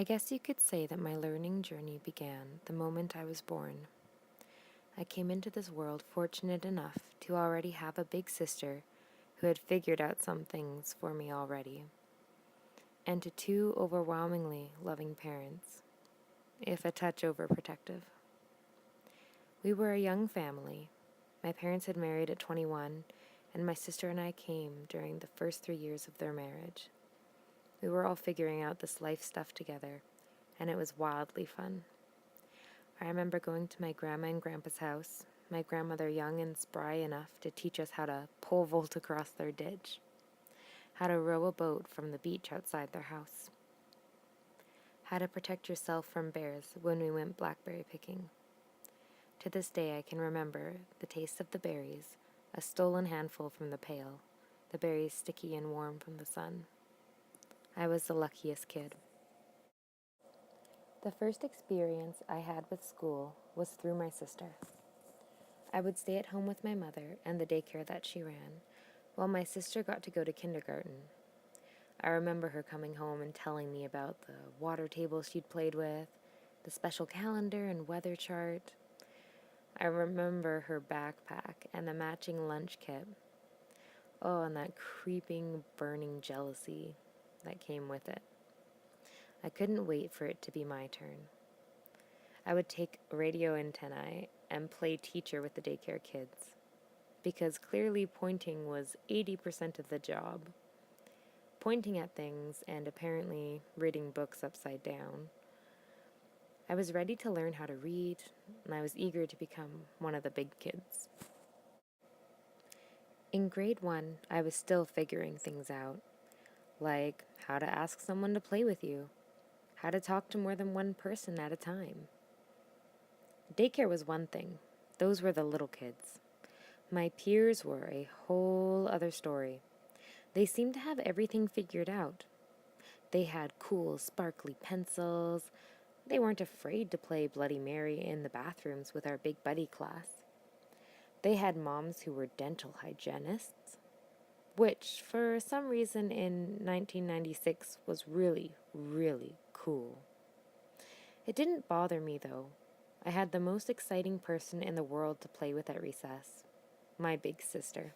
guess you could say that my learning journey began the moment I was born. I came into this world fortunate enough to already have a big sister who had figured out some things for me already, and to two overwhelmingly loving parents, if a touch overprotective. We were a young family. My parents had married at 21, and my sister and I came during the first 3 years of their marriage. We were all figuring out this life stuff together, and it was wildly fun. I remember going to my grandma and grandpa's house, my grandmother young and spry enough to teach us how to pole vault across their ditch, how to row a boat from the beach outside their house, how to protect yourself from bears when we went blackberry picking. To this day I can remember the taste of the berries, a stolen handful from the pail, the berries sticky and warm from the sun. I was the luckiest kid. The first experience I had with school was through my sister. I would stay at home with my mother and the daycare that she ran, while my sister got to go to kindergarten. I remember her coming home and telling me about the water tables she'd played with, the special calendar and weather chart. I remember her backpack and the matching lunch kit. Oh, and that creeping, burning jealousy that came with it. I couldn't wait for it to be my turn. I would take radio antennae and play teacher with the daycare kids, because clearly pointing was 80% of the job. Pointing at things and apparently reading books upside down. I was ready to learn how to read, and I was eager to become one of the big kids. In grade 1, I was still figuring things out, like how to ask someone to play with you, how to talk to more than one person at a time. Daycare was one thing. Those were the little kids. My peers were a whole other story. They seemed to have everything figured out. They had cool, sparkly pencils. They weren't afraid to play Bloody Mary in the bathrooms with our big buddy class. They had moms who were dental hygienists, which, for some reason in 1996, was really, really cool. It didn't bother me, though. I had the most exciting person in the world to play with at recess, my big sister.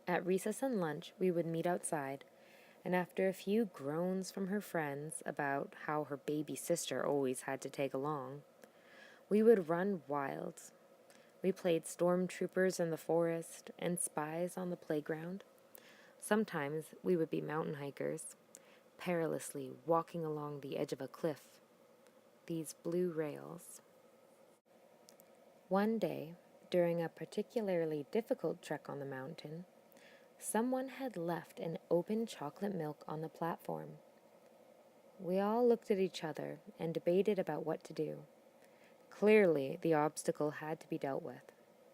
At recess and lunch, we would meet outside, and after a few groans from her friends about how her baby sister always had to tag along, we would run wild. We played stormtroopers in the forest and spies on the playground. Sometimes we would be mountain hikers, perilously walking along the edge of a cliff, these blue rails. One day, during a particularly difficult trek on the mountain, someone had left an open chocolate milk on the platform. We all looked at each other and debated about what to do. Clearly, the obstacle had to be dealt with.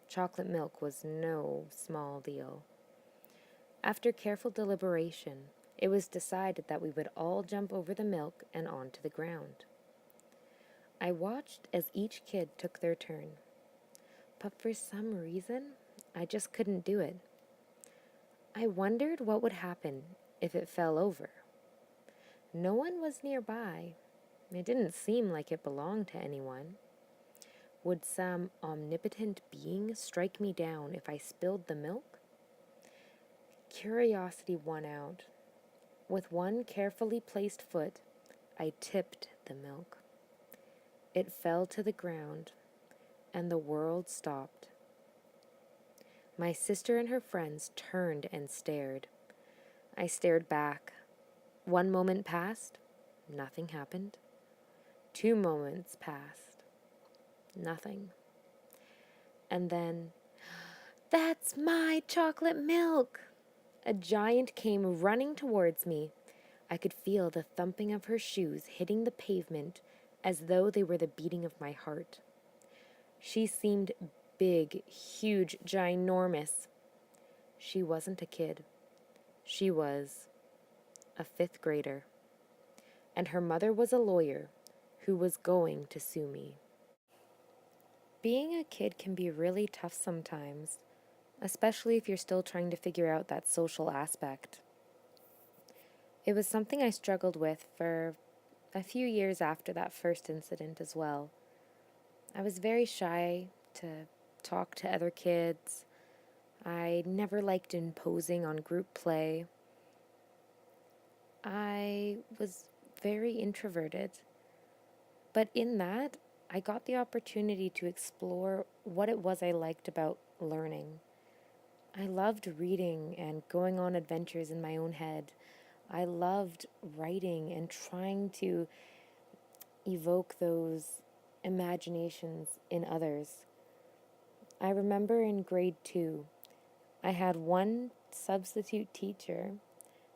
Chocolate milk was no small deal. After careful deliberation, it was decided that we would all jump over the milk and onto the ground. I watched as each kid took their turn, but for some reason, I just couldn't do it. I wondered what would happen if it fell over. No one was nearby. It didn't seem like it belonged to anyone. Would some omnipotent being strike me down if I spilled the milk? Curiosity won out. With one carefully placed foot, I tipped the milk. It fell to the ground, and the world stopped. My sister and her friends turned and stared. I stared back. 1 moment passed, nothing happened. 2 moments passed, nothing. And then, "That's my chocolate milk!" A giant came running towards me. I could feel the thumping of her shoes hitting the pavement as though they were the beating of my heart. She seemed big, huge, ginormous. She wasn't a kid. She was a 5th grader. And her mother was a lawyer who was going to sue me. Being a kid can be really tough sometimes, especially if you're still trying to figure out that social aspect. It was something I struggled with for a few years after that first incident as well. I was very shy to talk to other kids. I never liked imposing on group play. I was very introverted. But in that, I got the opportunity to explore what it was I liked about learning. I loved reading and going on adventures in my own head. I loved writing and trying to evoke those imaginations in others. I remember in grade 2, I had one substitute teacher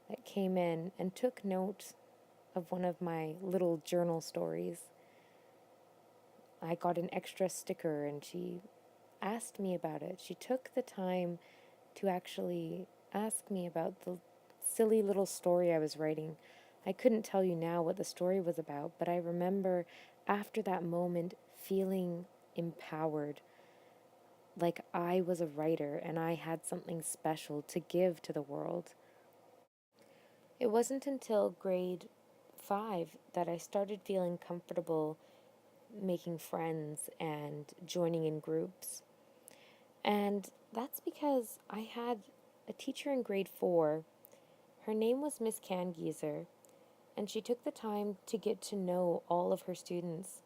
that came in and took note of one of my little journal stories. I got an extra sticker and she asked me about it. She took the time to actually ask me about the silly little story I was writing. I couldn't tell you now what the story was about, but I remember after that moment feeling empowered, like I was a writer and I had something special to give to the world. It wasn't until grade 5 that I started feeling comfortable making friends and joining in groups. And that's because I had a teacher in grade 4. Her name was Miss Kangieser, and she took the time to get to know all of her students.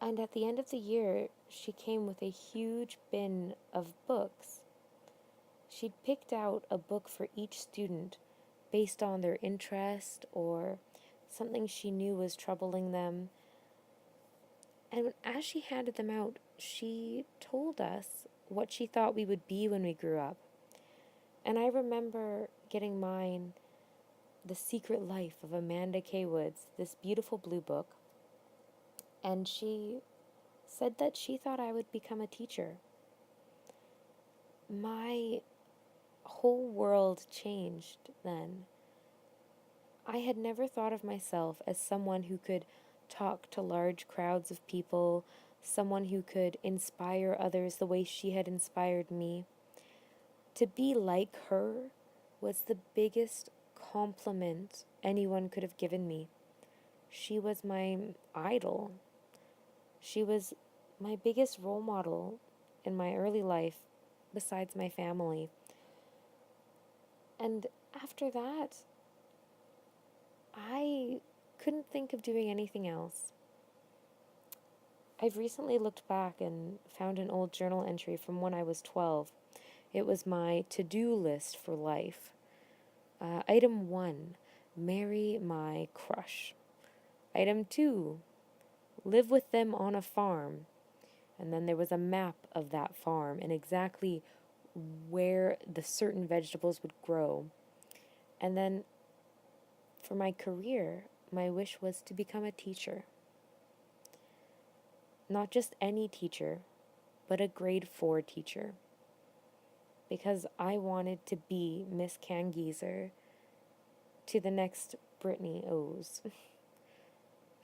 And at the end of the year, she came with a huge bin of books. She'd picked out a book for each student based on their interest or something she knew was troubling them. And as she handed them out, she told us what she thought we would be when we grew up. And I remember getting mine, The Secret Life of Amanda K. Woods, this beautiful blue book. And she said that she thought I would become a teacher. My whole world changed then. I had never thought of myself as someone who could talk to large crowds of people, someone who could inspire others the way she had inspired me. To be like her was the biggest compliment anyone could have given me. She was my idol. She was my biggest role model in my early life, besides my family. And after that, I couldn't think of doing anything else. I've recently looked back and found an old journal entry from when I was 12. It was my to-do list for life. Item 1, marry my crush. Item 2, live with them on a farm. And then there was a map of that farm and exactly where the certain vegetables would grow. And then for my career, my wish was to become a teacher. Not just any teacher, but a grade 4 teacher. Because I wanted to be Miss Kangieser to the next Brittany O's.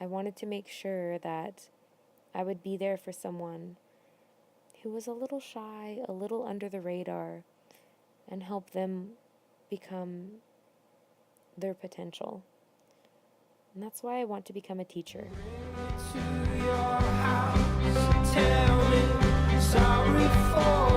I wanted to make sure that I would be there for someone who was a little shy, a little under the radar, and help them become their potential. And that's why I want to become a teacher. Bring me to your house, tell me sorry for